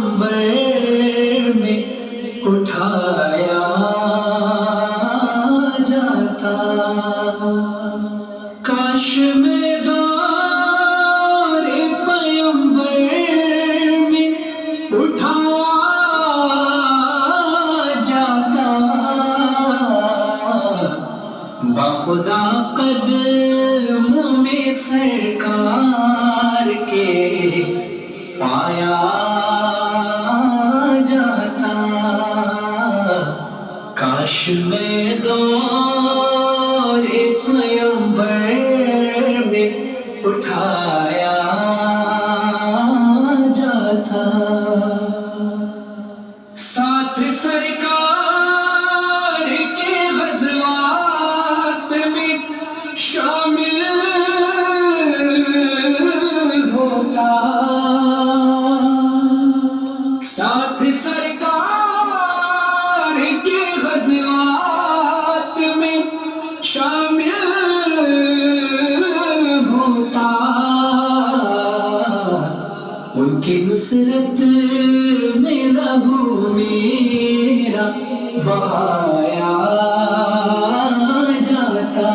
پیمبر میں اٹھایا جاتا، کاش میدان پیمبر میں اٹھایا جاتا، بخدا قدموں میں سرکار کے پایا جاتا، کاش میں دور پیمبر میں اٹھایا جاتا، ساتھ سرکار کے غزوات میں شامل ہوتا، ساتھ سرکار کے غزوات میں شامل ہوتا، ان کی نصرت میں لہو میرا بہایا جاتا،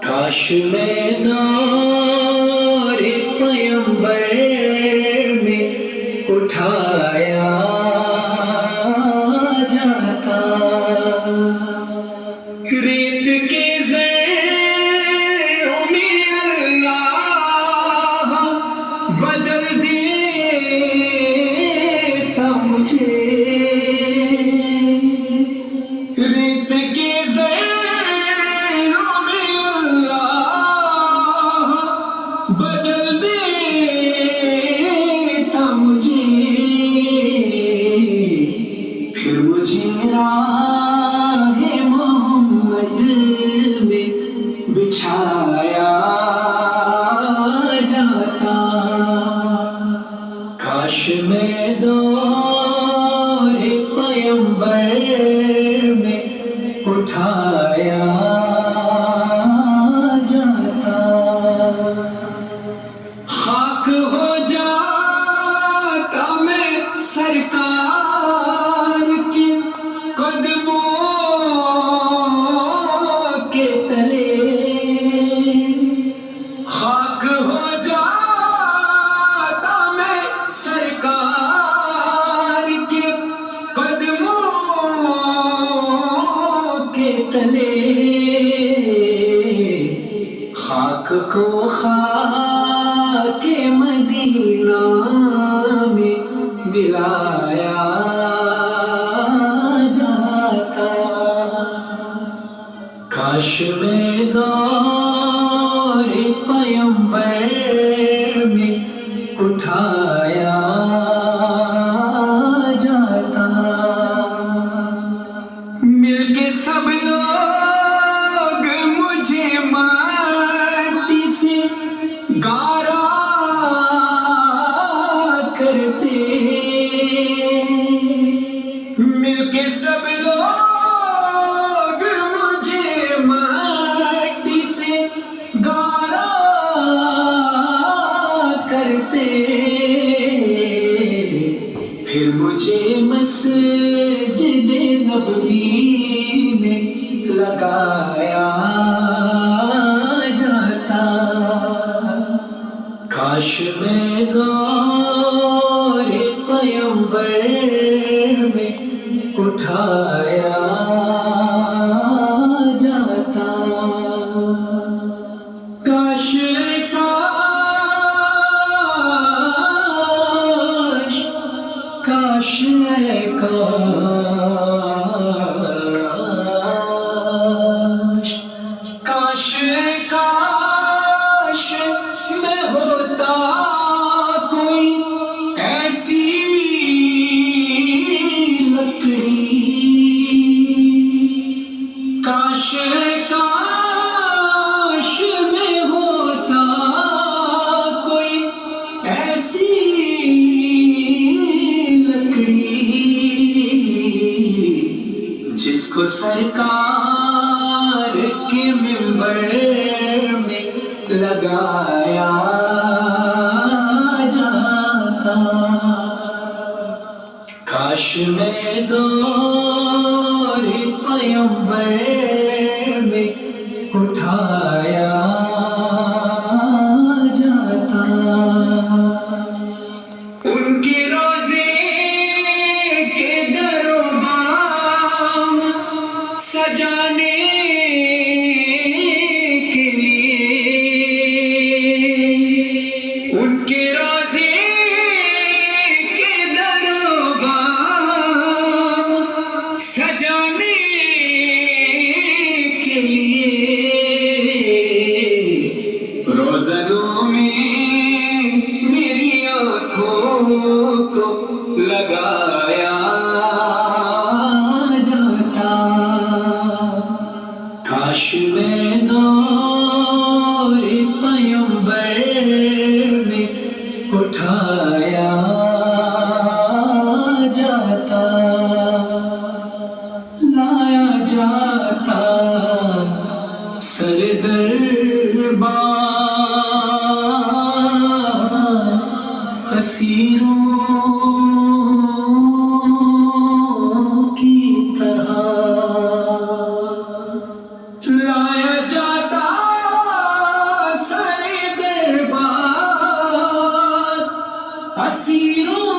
کاش میں دور پیمبر میں اٹھایا جاتا، ریت کے زیروں میں اللہ بدل دیتا مجھے، ریت کے زیروں میں اللہ بدل دیتا مجھے، پھر مجھے راہ محمد میں بچھایا جاتا، کاش میں دور پیمبر میں اٹھایا جاتا، خاک ہو جاتا میں سرکار کے قدموں کے تلے، خاک ہو جاتا میں سرکار کے قدموں کے تلے، خاک کو خاک مدینہ میں ملایا جاتا، کاش میں دور پیمبر میں اٹھایا جاتا، مل کے سب لوگ مجھے مٹی سے گارا کرتے، مل کے سب لوگ مجھے مٹی سے گارا کرتے، پھر مجھے مسجد نبوی میں لگایا جاتا، کاش میں دور پیمبر میں اٹھایا جاتا، کاش کاش کاش کاش میں ہوتا کوئی ایسی لکڑی، کاش کاش میں ہوتا کوئی ایسی لکڑی، کاش میں دور پیمبر میں اٹھایا جاتا، ان کے روزے کے در و بام سجانے کے لیے، ان کے روزے کے در و بام سجانے کے لیے روزنوں میں میری آنکھوں کو لگایا جاتا، کاش میں دور پیمبر میں اٹھایا جاتا، لایا جاتا سر دربار اسیروں کی طرح، لایا جاتا سر دربار اسیروں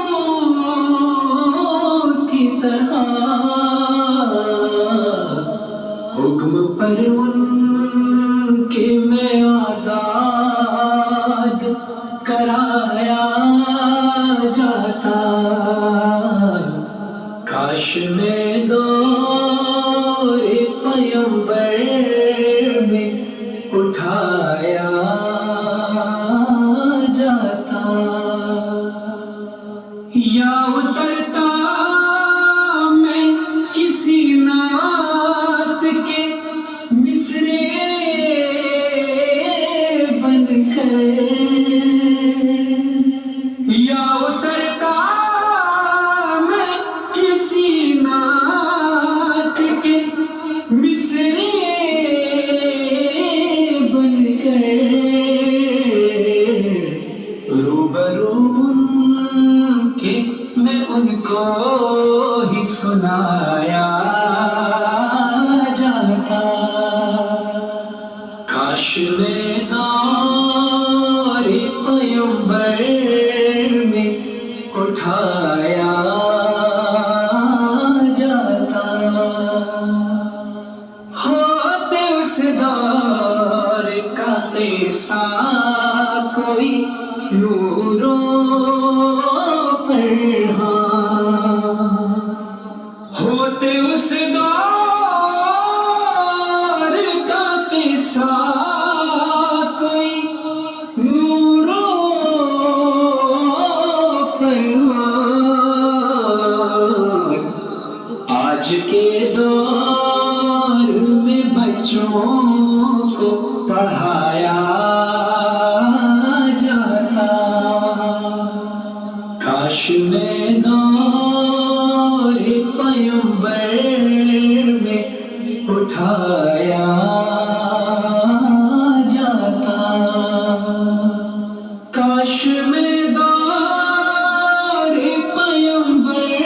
کی طرح، حکم پر ان کے میں آزاد کرایا جاتا، کاش میں دور پیمبر میں اٹھایا جاتا، یا اترتا میں کسی نعت کے مصرے بن کر، یا اترتا میں کسی نعت کے مصرے بن کر، روبرو ان کے میں ان کو ہی سنایا جاتا، کاش میں دور پیمبر میں اٹھایا جاتا، ہوتے اس دور کا ایسا کوئی نور و فرحان، ہوتے اس دور کا قصہ کوئی نور و فرحان، آج کے دور میں بچوں کو پڑھایا جاتا، کاش میں دور پیمبر میں اٹھایا جاتا، کاش میں دور پیمبر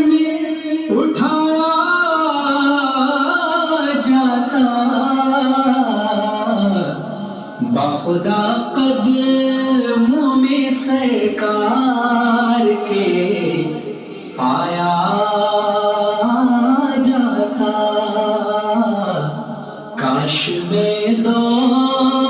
میں اٹھایا جاتا، باخدا قدموں میں سرکار کے پایا جاتا، کاش میں دور